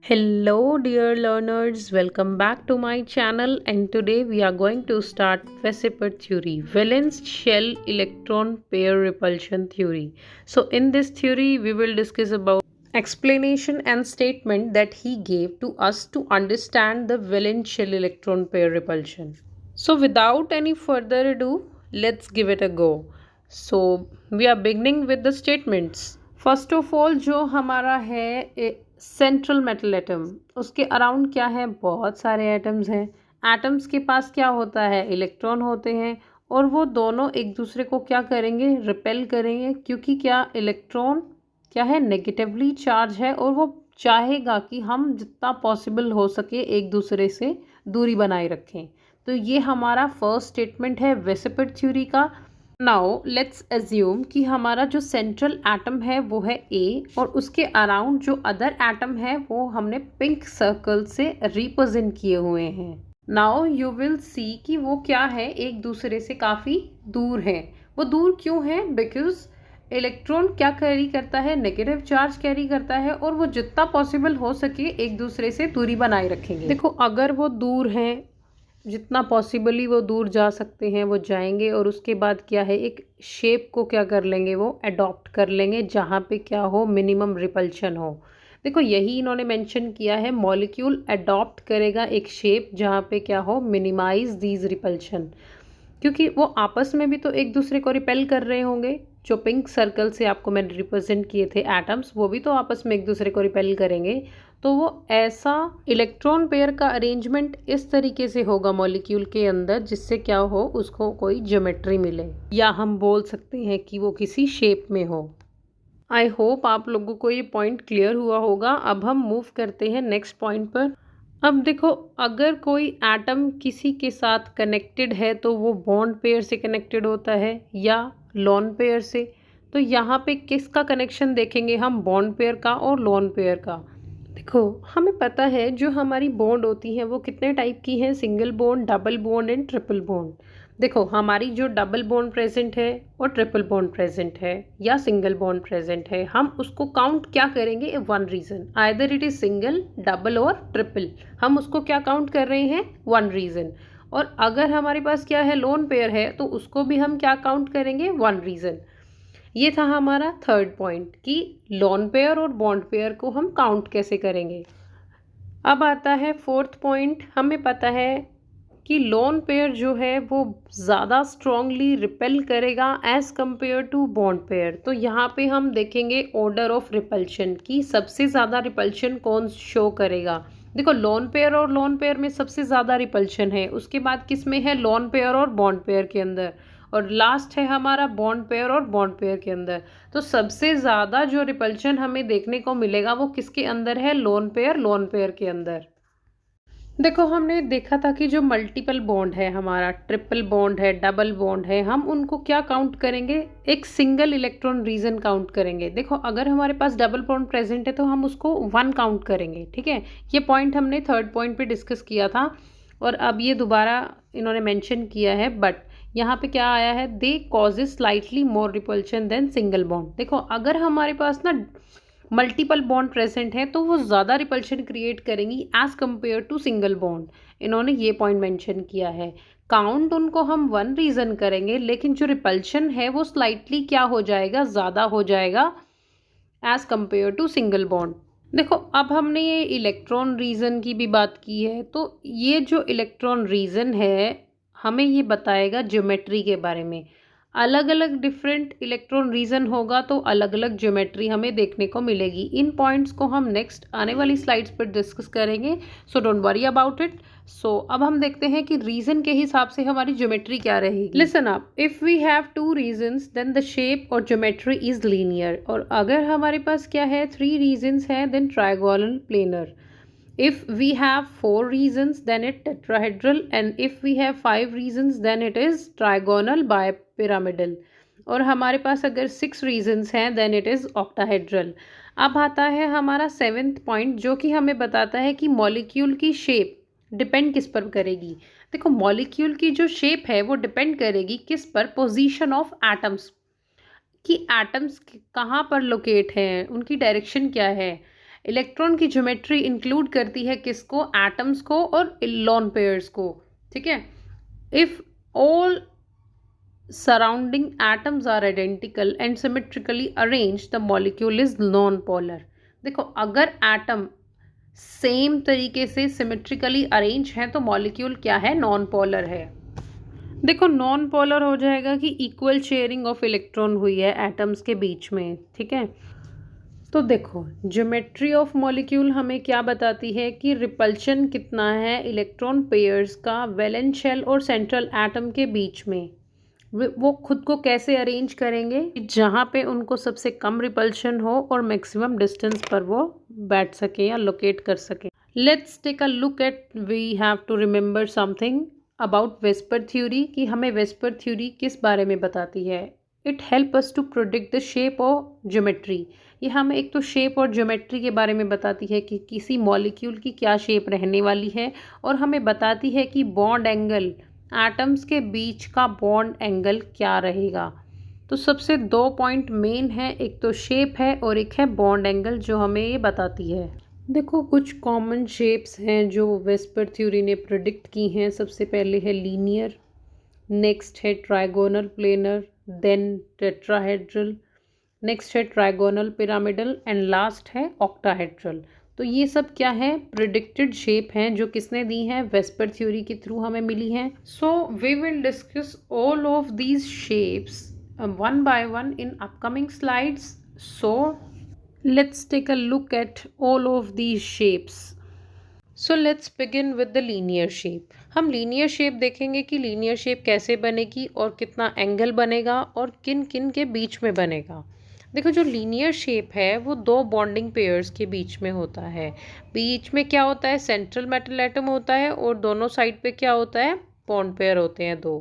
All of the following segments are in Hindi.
Hello, dear learners, welcome back to my channel. And today we are going to start Weissenberg theory, valence shell electron pair repulsion theory. So, in this theory, we will discuss about explanation and statement that he gave to us to understand the valence shell electron pair repulsion. So, without any further ado, let's give it a go. So, we are beginning with the statements. First of all जो हमारा है सेंट्रल मेटल एटम, उसके अराउंड क्या है, बहुत सारे एटम्स हैं। एटम्स के पास क्या होता है, इलेक्ट्रॉन होते हैं और वो दोनों एक दूसरे को क्या करेंगे, रिपेल करेंगे, क्योंकि क्या इलेक्ट्रॉन क्या है, नेगेटिवली चार्ज है और वो चाहेगा कि हम जितना पॉसिबल हो सके एक दूसरे से दूरी बनाए रखें। तो ये हमारा फर्स्ट स्टेटमेंट है वेसेपर्ड थ्योरी का। नाउ लेट्स एज्यूम कि हमारा जो सेंट्रल एटम है वो है ए और उसके अराउंड जो अदर एटम है वो हमने पिंक सर्कल से रिप्रेजेंट किए हुए हैं। नाउ यू विल सी कि वो क्या है, एक दूसरे से काफ़ी दूर है। वो दूर क्यों है, बिकॉज इलेक्ट्रॉन क्या कैरी करता है, नेगेटिव चार्ज कैरी करता है और वो जितना पॉसिबल हो सके एक दूसरे से दूरी बनाए रखेंगे। देखो, अगर वो दूर हैं, जितना पॉसिबली वो दूर जा सकते हैं वो जाएंगे और उसके बाद क्या है, एक शेप को क्या कर लेंगे, वो अडॉप्ट कर लेंगे जहाँ पे क्या हो, मिनिमम रिपल्शन हो। देखो, यही इन्होंने मेंशन किया है, मॉलिक्यूल अडॉप्ट करेगा एक शेप जहाँ पे क्या हो, मिनिमाइज दीज रिपल्शन, क्योंकि वो आपस में भी तो एक दूसरे को रिपेल कर रहे होंगे। जो पिंक सर्कल से आपको मैंने रिप्रेजेंट किए थे एटम्स, वो भी तो आपस में एक दूसरे को रिपेल करेंगे। तो वो ऐसा इलेक्ट्रॉन पेयर का अरेंजमेंट इस तरीके से होगा मॉलिक्यूल के अंदर, जिससे क्या हो, उसको कोई ज्योमेट्री मिले, या हम बोल सकते हैं कि वो किसी शेप में हो। आई होप आप लोगों को ये पॉइंट क्लियर हुआ होगा। अब हम मूव करते हैं नेक्स्ट पॉइंट पर। अब देखो, अगर कोई एटम किसी के साथ कनेक्टेड है तो वो बॉन्ड पेयर से कनेक्टेड होता है या लोन पेयर से। तो यहाँ पे किसका कनेक्शन देखेंगे हम, बॉन्ड पेयर का और लोन पेयर का। देखो, हमें पता है जो हमारी बॉन्ड होती हैं वो कितने टाइप की हैं, single bond, double bond and triple bond. देखो, हमारी जो डबल बॉन्ड प्रेजेंट है और ट्रिपल बॉन्ड प्रेजेंट है या सिंगल बॉन्ड प्रेजेंट है, हम उसको काउंट क्या करेंगे, one region, either it is single, double और ट्रिपल। हम उसको क्या काउंट कर रहे हैं, वन रीजन। और अगर हमारे पास क्या है, लोन पेयर है, तो उसको भी हम क्या काउंट करेंगे, वन रीजन। ये था हमारा थर्ड पॉइंट कि लोन पेयर और बॉन्ड पेयर को हम काउंट कैसे करेंगे। अब आता है फोर्थ पॉइंट। हमें पता है कि लोन पेयर जो है वो ज़्यादा स्ट्रांगली रिपेल करेगा as compare to bond pair. तो यहाँ पे हम देखेंगे ऑर्डर ऑफ रिपल्शन की सबसे ज़्यादा रिपल्शन कौन शो करेगा। देखो, लोन पेयर और लोन पेयर में सबसे ज़्यादा रिपल्शन है, उसके बाद किस में है, लोन पेयर और बॉन्ड पेयर के अंदर, और लास्ट है हमारा बॉन्ड पेयर और बॉन्ड पेयर के अंदर। तो सबसे ज़्यादा जो रिपल्शन हमें देखने को मिलेगा वो किसके अंदर है, लोन पेयर के अंदर। देखो, हमने देखा था कि जो मल्टीपल बॉन्ड है हमारा, ट्रिपल बॉन्ड है, डबल बॉन्ड है, हम उनको क्या काउंट करेंगे, एक सिंगल इलेक्ट्रॉन रीजन काउंट करेंगे। देखो, अगर हमारे पास डबल बॉन्ड प्रेजेंट है तो हम उसको वन काउंट करेंगे, ठीक है। ये पॉइंट हमने थर्ड पॉइंट पे डिस्कस किया था और अब ये दोबारा इन्होंने मेंशन किया है, बट यहाँ पे क्या आया है, they causes slightly more repulsion than single bond. देखो, अगर हमारे पास ना मल्टीपल बॉन्ड प्रेजेंट है तो वो ज़्यादा रिपल्शन क्रिएट करेंगी as compare to single bond. इन्होंने ये पॉइंट मेंशन किया है। काउंट उनको हम वन रीज़न करेंगे, लेकिन जो रिपल्शन है वो स्लाइटली क्या हो जाएगा, ज़्यादा हो जाएगा as compare to single bond. देखो, अब हमने ये इलेक्ट्रॉन रीजन की भी बात की है, तो ये जो इलेक्ट्रॉन रीजन है हमें ये बताएगा ज्योमेट्री के बारे में। अलग अलग डिफरेंट इलेक्ट्रॉन रीजन होगा तो अलग अलग ज्योमेट्री हमें देखने को मिलेगी। इन पॉइंट्स को हम नेक्स्ट आने वाली स्लाइड्स पर डिस्कस करेंगे, so don't worry about it. So अब हम देखते हैं कि रीजन के हिसाब से हमारी ज्योमेट्री क्या रहेगी। Listen up, if we have two regions then the shape और ज्योमेट्री इज लीनियर। और अगर हमारे पास क्या है, थ्री रीजन्स हैं, then trigonal planar. If we have four reasons then it tetrahedral, and if we have five reasons then it is trigonal bipyramidal, और हमारे पास अगर सिक्स रीजन्स हैं देन इट इज़ ऑक्टाहेड्रल। अब आता है हमारा सेवेंथ पॉइंट, जो कि हमें बताता है कि मॉलिक्यूल की शेप डिपेंड किस पर करेगी। देखो, मॉलिक्यूल की जो शेप है वो डिपेंड करेगी किस पर, पोजीशन ऑफ एटम्स, कि एटम्स कहाँ पर लोकेट हैं, उनकी डायरेक्शन क्या है। इलेक्ट्रॉन की ज्योमेट्री इंक्लूड करती है किसको, एटम्स को और लोन पेयर्स को, ठीक है। If all surrounding atoms are identical and symmetrically arranged, the molecule is non-polar। देखो अगर एटम सेम तरीके से सिमेट्रिकली अरेंज है तो मॉलिक्यूल क्या है, नॉन पोलर है। देखो नॉन पोलर हो जाएगा कि इक्वल शेयरिंग ऑफ इलेक्ट्रॉन हुई है एटम्स के बीच में, ठीक है। तो देखो ज्योमेट्री ऑफ मॉलिक्यूल हमें क्या बताती है कि रिपल्शन कितना है इलेक्ट्रॉन पेयर्स का वैलेंस शेल और सेंट्रल एटम के बीच में। वो खुद को कैसे अरेंज करेंगे जहाँ पे उनको सबसे कम रिपल्शन हो और मैक्सिमम डिस्टेंस पर वो बैठ सके या लोकेट कर सके। Let's take a look at, we have to remember something about VSEPR theory कि हमें वेस्पर थ्योरी किस बारे में बताती है। It help us to predict the shape और ज्योमेट्री। ये हमें एक तो शेप और ज्योमेट्री के बारे में बताती है कि किसी मॉलिक्यूल की क्या शेप रहने वाली है, और हमें बताती है कि बॉन्ड एंगल, एटम्स के बीच का बॉन्ड एंगल क्या रहेगा। तो सबसे दो पॉइंट मेन है, एक तो शेप है और एक है बॉन्ड एंगल जो हमें ये बताती है। देखो कुछ कॉमन शेप्स हैं जो वेस्पर थ्योरी ने प्रिडिक्ट की हैं। सबसे पहले है लीनियर, नेक्स्ट है trigonal planar, then tetrahedral, next है ट्राइगोनल पिरामिडल एंड लास्ट है ऑक्टाहेड्रल। तो ये सब क्या है, प्रिडिक्टेड शेप हैं जो किसने दी हैं, वेस्पर थ्योरी के थ्रू हमें मिली हैं। So we will discuss all of these shapes one by one in upcoming slides. So let's take a look at all of these shapes. So let's begin with the linear shape. हम लीनियर शेप देखेंगे कि लीनियर शेप कैसे बनेगी और कितना एंगल बनेगा और किन किन के बीच में बनेगा। देखो जो लीनियर शेप है वो दो बॉन्डिंग पेयर्स के बीच में होता है। बीच में क्या होता है, सेंट्रल मेटल एटम होता है और दोनों साइड पे क्या होता है, बॉन्ड पेयर होते हैं दो।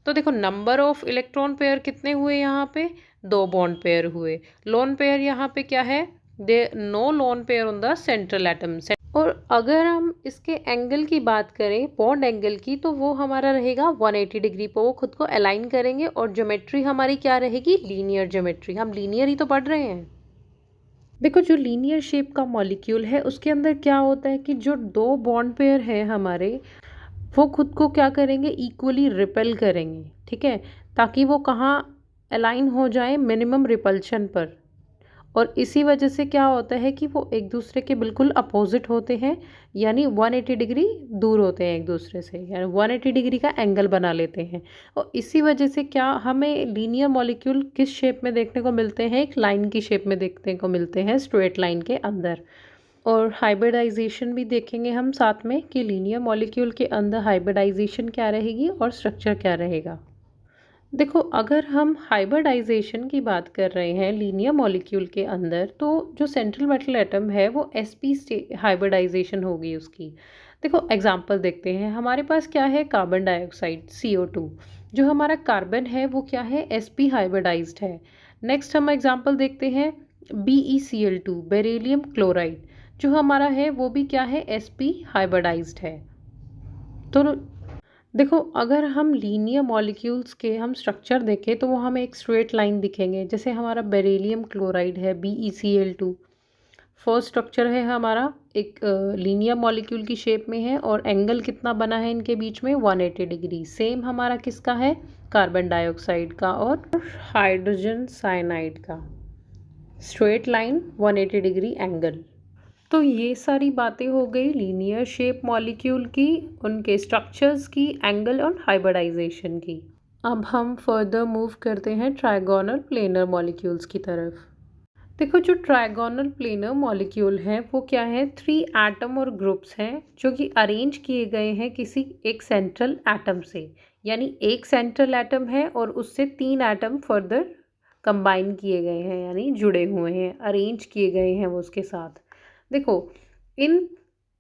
तो देखो नंबर ऑफ इलेक्ट्रॉन पेयर कितने हुए यहाँ पे, दो बॉन्ड पेयर हुए। लोन पेयर यहाँ पे क्या है, they know lone pair on the central atom. और अगर हम इसके एंगल की बात करें, बॉन्ड एंगल की, तो वो हमारा रहेगा 180 डिग्री पर, वो खुद को अलाइन करेंगे। और ज्योमेट्री हमारी क्या रहेगी, लीनियर ज्योमेट्री। हम लीनियर ही तो पढ़ रहे हैं। देखो जो लीनियर शेप का मॉलिक्यूल है उसके अंदर क्या होता है कि जो दो बॉन्ड पेयर है हमारे, वो खुद को क्या करेंगे, इक्वली रिपेल करेंगे, ठीक है, ताकि वो कहाँ अलाइन हो जाए, मिनिमम रिपल्शन पर। और इसी वजह से क्या होता है कि वो एक दूसरे के बिल्कुल अपोजिट होते हैं, यानी 180 डिग्री दूर होते हैं एक दूसरे से, यानी 180 डिग्री का एंगल बना लेते हैं। और इसी वजह से क्या हमें लीनियर मॉलिक्यूल किस शेप में देखने को मिलते हैं, एक लाइन की शेप में देखने को मिलते हैं, स्ट्रेट लाइन के अंदर। और हाइब्रिडाइजेशन भी देखेंगे हम साथ में कि लीनियर मॉलिक्यूल के अंदर हाइब्रिडाइजेशन क्या रहेगी और स्ट्रक्चर क्या रहेगा। देखो अगर हम हाइब्रिडाइजेशन की बात कर रहे हैं लीनियर मॉलिक्यूल के अंदर, तो जो सेंट्रल मेटल एटम है वो sp हाइब्रिडाइजेशन होगी उसकी। देखो एग्जांपल देखते हैं, हमारे पास क्या है, कार्बन डाइऑक्साइड CO2। जो हमारा कार्बन है वो क्या है, sp हाइब्रिडाइज्ड है। नेक्स्ट हम एग्जांपल देखते हैं BeCl2, बेरिलियम क्लोराइड। जो हमारा है वो भी क्या है, sp हाइब्रिडाइज्ड है। तो देखो अगर हम लीनियर मॉलिक्यूल्स के हम स्ट्रक्चर देखें तो वो हमें एक स्ट्रेट लाइन दिखेंगे। जैसे हमारा बेरिलियम क्लोराइड है BeCl2, फर्स्ट स्ट्रक्चर है हमारा, एक लीनियर मॉलिक्यूल की शेप में है और एंगल कितना बना है इनके बीच में, 180 डिग्री। सेम हमारा किसका है, कार्बन डाइऑक्साइड का और हाइड्रोजन साइनाइड का, स्ट्रेट लाइन 180 डिग्री एंगल। तो ये सारी बातें हो गई लीनियर शेप मॉलिक्यूल की, उनके स्ट्रक्चर्स की, एंगल और हाइब्रिडाइजेशन की। अब हम फर्दर मूव करते हैं ट्राइगोनल प्लेनर मॉलिक्यूल्स की तरफ। देखो जो ट्राइगोनल प्लेनर मॉलिक्यूल है वो क्या है, 3 एटम और ग्रुप्स हैं जो कि अरेंज किए गए हैं किसी एक सेंट्रल एटम से। यानी एक सेंट्रल एटम है और उससे 3 एटम फर्दर कंबाइन किए गए हैं, यानी जुड़े हुए हैं, अरेंज किए गए हैं वो उसके साथ। देखो इन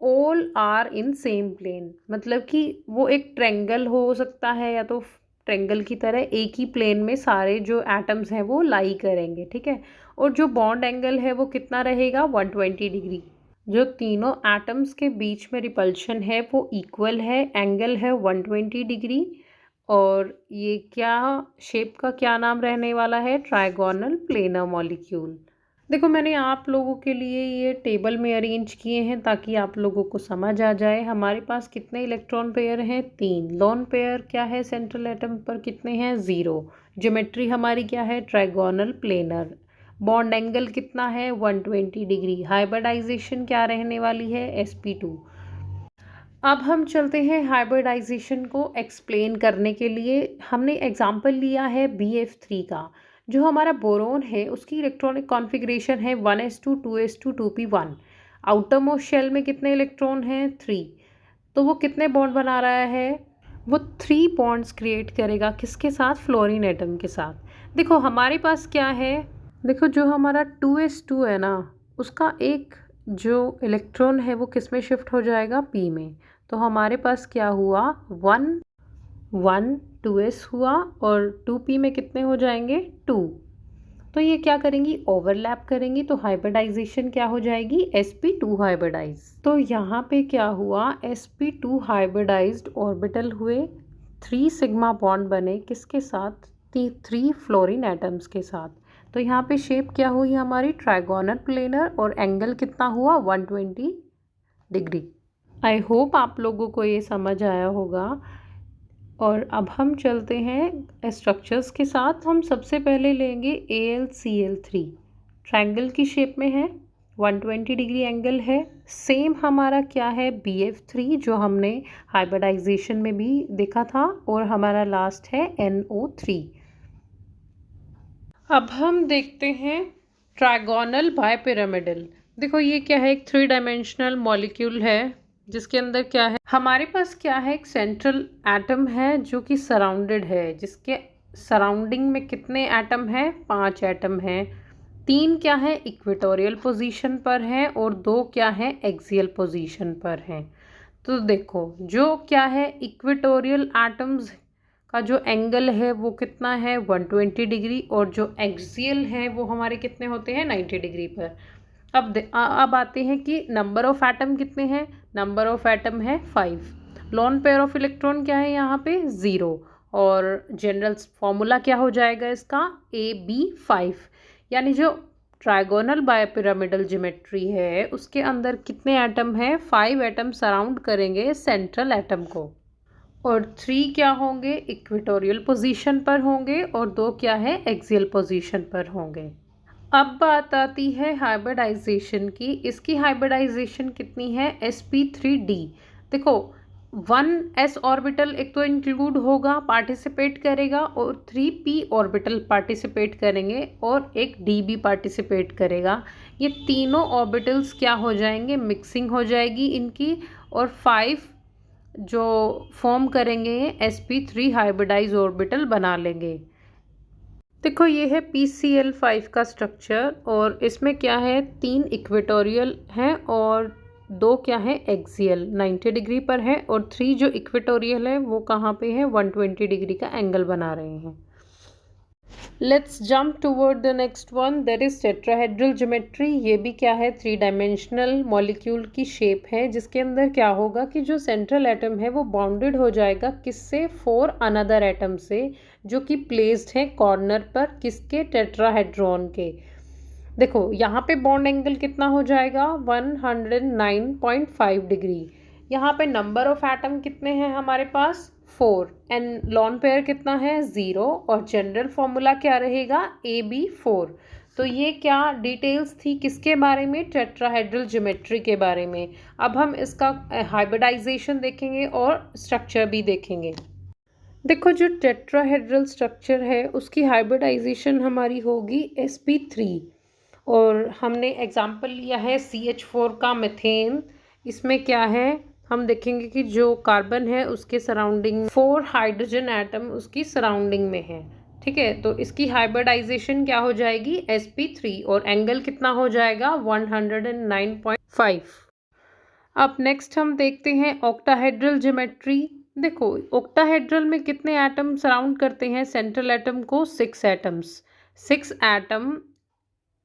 all are in same plane, मतलब कि वो एक ट्रेंगल हो सकता है या तो ट्रेंगल की तरह एक ही प्लेन में सारे जो एटम्स हैं वो लाई करेंगे, ठीक है। और जो बॉन्ड एंगल है वो कितना रहेगा, 120 डिग्री। जो तीनों एटम्स के बीच में रिपल्शन है वो इक्वल है, एंगल है 120 डिग्री। और ये क्या शेप का क्या नाम रहने वाला है, ट्राइगोनल प्लेनर मॉलिक्यूल। देखो मैंने आप लोगों के लिए ये टेबल में अरेंज किए हैं ताकि आप लोगों को समझ आ जाए। हमारे पास कितने इलेक्ट्रॉन पेयर हैं? 3। लोन पेयर क्या है सेंट्रल एटम पर? कितने हैं? 0। ज्योमेट्री हमारी क्या है? Trigonal planar. बॉन्ड एंगल कितना है? 120 डिग्री। हाइब्रिडाइजेशन क्या रहने वाली है? sp2। अब हम चलते हैं हाइब्रिडाइजेशन को एक्सप्लेन करने के लिए। हमने एग्जाम्पल लिया है BF3 का। जो हमारा बोरोन है उसकी इलेक्ट्रॉनिक कॉन्फ़िगरेशन है 1s2 2s2 2p1। Outer most shell में कितने इलेक्ट्रॉन हैं? 3। तो वो कितने बॉन्ड बना रहा है? वो 3 बॉन्ड्स क्रिएट करेगा। किसके साथ? फ्लोरीन एटम के साथ। देखो हमारे पास क्या है, देखो जो हमारा 2s2 है ना, उसका एक जो इलेक्ट्रॉन है वो किस में शिफ्ट हो जाएगा? p में। तो हमारे पास क्या हुआ? 1 1 2s हुआ और 2p में कितने हो जाएंगे? 2। तो ये क्या करेंगी? ओवरलैप करेंगी। तो हाइब्रिडाइजेशन क्या हो जाएगी? sp2 hybridise. तो यहाँ पे क्या हुआ? sp2 हाइब्रिडाइज्ड ऑर्बिटल हुए, 3 सिग्मा बॉन्ड बने किसके साथ? 3 फ्लोरीन एटम्स के साथ। तो यहाँ पे शेप क्या हुई हमारी? Trigonal planar. और एंगल कितना हुआ? 120 डिग्री। आई होप आप लोगों को ये समझ आया होगा। और अब हम चलते हैं स्ट्रक्चर्स के साथ। हम सबसे पहले लेंगे AlCl3। ट्रायंगल की शेप में है, 120 डिग्री एंगल है। सेम हमारा क्या है? BF3 जो हमने हाइब्रिडाइजेशन में भी देखा था। और हमारा लास्ट है NO3। अब हम देखते हैं ट्रायगोनल बायपिरामिडल। देखो ये क्या है? एक 3 डायमेंशनल मॉलिक्यूल है जिसके अंदर क्या है? हमारे पास क्या है? एक सेंट्रल एटम है जो कि सराउंडेड है, जिसके सराउंडिंग में कितने एटम हैं? 5 एटम हैं। 3 क्या है? इक्वेटोरियल पोजीशन पर हैं और 2 क्या है? एक्सियल पोजीशन पर हैं। तो देखो जो क्या है, इक्वेटोरियल एटम्स का जो एंगल है वो कितना है? 120 डिग्री। और जो एक्सियल है वो हमारे कितने होते हैं? 90 डिग्री पर। अब आते हैं कि नंबर ऑफ एटम कितने हैं? नंबर ऑफ एटम है 5। लोन पेयर ऑफ इलेक्ट्रॉन क्या है यहाँ पे? 0। और जनरल फॉर्मूला क्या हो जाएगा इसका? AB5। यानी जो ट्रायगोनल बायपिरामिडल ज्योमेट्री है उसके अंदर कितने एटम हैं? 5 एटम सराउंड करेंगे सेंट्रल एटम को। और 3 क्या होंगे? इक्वेटोरियल पोजीशन पर होंगे और 2 क्या है? एक्सियल पोजीशन पर होंगे। अब बात आती है हाइब्रिडाइजेशन की। इसकी हाइब्रिडाइजेशन कितनी है? sp3d। देखो 1s ऑर्बिटल एक तो इंक्लूड होगा, पार्टिसिपेट करेगा, और 3p ऑर्बिटल पार्टिसिपेट करेंगे और एक d भी पार्टिसिपेट करेगा। ये तीनों ऑर्बिटल्स क्या हो जाएंगे? मिक्सिंग हो जाएगी इनकी, और 5 जो फॉर्म करेंगे sp3 हाइब्रिडाइज ऑर्बिटल बना लेंगे। देखो ये है PCl5 का स्ट्रक्चर और इसमें क्या है? 3 इक्वेटोरियल हैं और 2 क्या है? एक्सियल 90 डिग्री पर है। और 3 जो इक्वेटोरियल है वो कहाँ पे है? 120 डिग्री का एंगल बना रहे हैं। Let's jump toward the next one, that is tetrahedral geometry. ये भी क्या है? 3 डायमेंशनल मॉलिक्यूल की शेप है जिसके अंदर क्या होगा कि जो सेंट्रल एटम है वो बाउंडेड हो जाएगा किससे? 4 अनदर एटम से, जो कि प्लेस्ड है कॉर्नर पर किसके? टेट्राहेड्रॉन के। देखो यहाँ पे बॉन्ड एंगल कितना हो जाएगा? 109.5 डिग्री। यहाँ पे नंबर ऑफ एटम कितने हैं हमारे पास? 4। एंड लॉन पेयर कितना है? 0। और जनरल फॉर्मूला क्या रहेगा? AB4। तो ये क्या डिटेल्स थी किसके बारे में? टेट्राहेड्रल ज्योमेट्री के बारे में। अब हम इसका हाइब्रिडाइजेशन देखेंगे और स्ट्रक्चर भी देखेंगे। देखो जो टेट्राहेड्रल स्ट्रक्चर है उसकी हाइब्रिडाइजेशन हमारी होगी sp3। और हमने एग्जाम्पल लिया है CH4 का मीथेन। इसमें क्या है? हम देखेंगे कि जो कार्बन है उसके सराउंडिंग 4 हाइड्रोजन एटम उसकी सराउंडिंग में है। ठीक है, तो इसकी हाइब्रिडाइजेशन क्या हो जाएगी? sp3। और एंगल कितना हो जाएगा? 109.5। अब नेक्स्ट हम देखते हैं ऑक्टाहेड्रल ज्योमेट्री। देखो ऑक्टाहेड्रल में कितने एटम सराउंड करते हैं सेंट्रल एटम को? 6 एटम्स। 6 एटम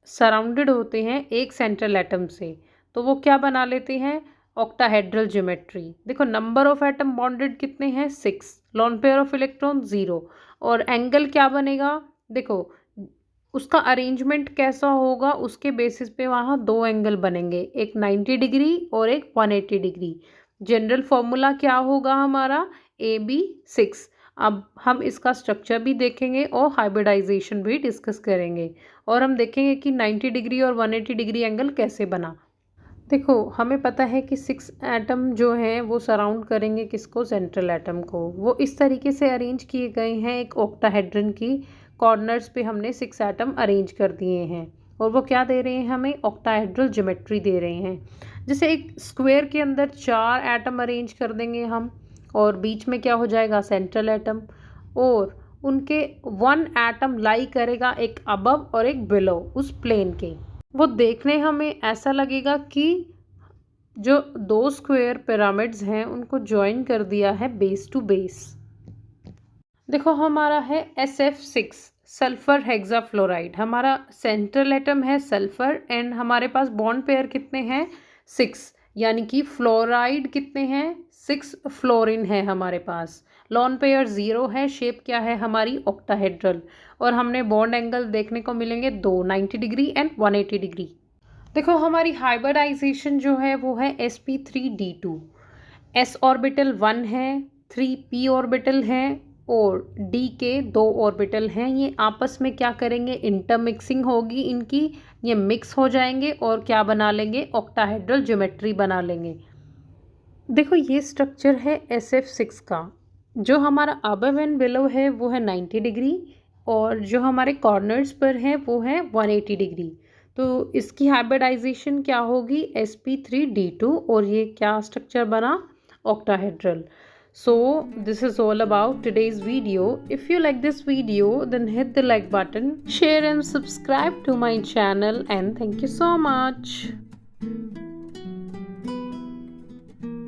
सराउंडेड होते हैं एक सेंट्रल एटम से, तो वो क्या बना लेते हैं? Octahedral geometry. देखो नंबर ऑफ एटम बॉन्डेड कितने हैं? 6। Lone pair of electron 0। और एंगल क्या बनेगा? देखो उसका अरेंजमेंट कैसा होगा उसके बेसिस पे वहाँ दो एंगल बनेंगे, एक 90 डिग्री और एक 180 डिग्री। जनरल फॉर्मूला क्या होगा हमारा, AB6। अब हम इसका स्ट्रक्चर भी देखेंगे और हाइब्रिडाइजेशन भी डिस्कस करेंगे, और हम देखेंगे कि 90 डिग्री और 180 डिग्री एंगल कैसे बना। देखो, हमें पता है कि 6 एटम जो हैं वो सराउंड करेंगे किसको, सेंट्रल एटम को। वो इस तरीके से अरेंज किए गए हैं, एक ऑक्टाहेड्रन की कॉर्नर्स पे हमने 6 एटम अरेंज कर दिए हैं, और वो क्या दे रहे हैं, हमें ऑक्टाहेड्रल ज्योमेट्री दे रहे हैं। जैसे एक स्क्वायर के अंदर 4 एटम अरेंज कर देंगे हम, और बीच में क्या हो जाएगा, सेंट्रल एटम, और उनके 1 एटम लाई करेगा एक अबव और एक बिलो उस प्लेन के। वो देखने हमें ऐसा लगेगा कि जो दो स्क्वायर पिरामिड्स हैं उनको ज्वाइन कर दिया है बेस टू बेस। देखो, हमारा है SF6 सल्फर हेक्साफ्लोराइड, हमारा सेंट्रल एटम है सल्फर, एंड हमारे पास बॉन्ड पेयर कितने हैं, 6, यानी कि फ्लोराइड कितने हैं, 6 फ्लोरीन है हमारे पास। लॉन पेयर 0 है, शेप क्या है हमारी, ऑक्टाहेड्रल, और हमने बॉन्ड एंगल देखने को मिलेंगे दो, 90 डिग्री एंड 180 डिग्री। देखो, हमारी हाइब्रिडाइजेशन जो है वो है sp3d2। s ऑर्बिटल 1 है, 3 p ऑर्बिटल है, और d के 2 ऑर्बिटल हैं। ये आपस में क्या करेंगे, इंटरमिक्सिंग होगी इनकी, ये मिक्स हो जाएंगे और क्या बना लेंगे, ऑक्टाहेड्रल ज्योमेट्री बना लेंगे। देखो, ये स्ट्रक्चर है SF6 का। जो हमारा अबव एंड बिलो है वो है 90 डिग्री, और जो हमारे कॉर्नर्स पर है वो है 180 डिग्री। तो इसकी हाइब्रिडाइजेशन क्या होगी, sp3d2, और ये क्या स्ट्रक्चर बना, octahedral. So this is all about today's video. If you like this video, then hit the like button, share and subscribe to my channel, and thank you so much.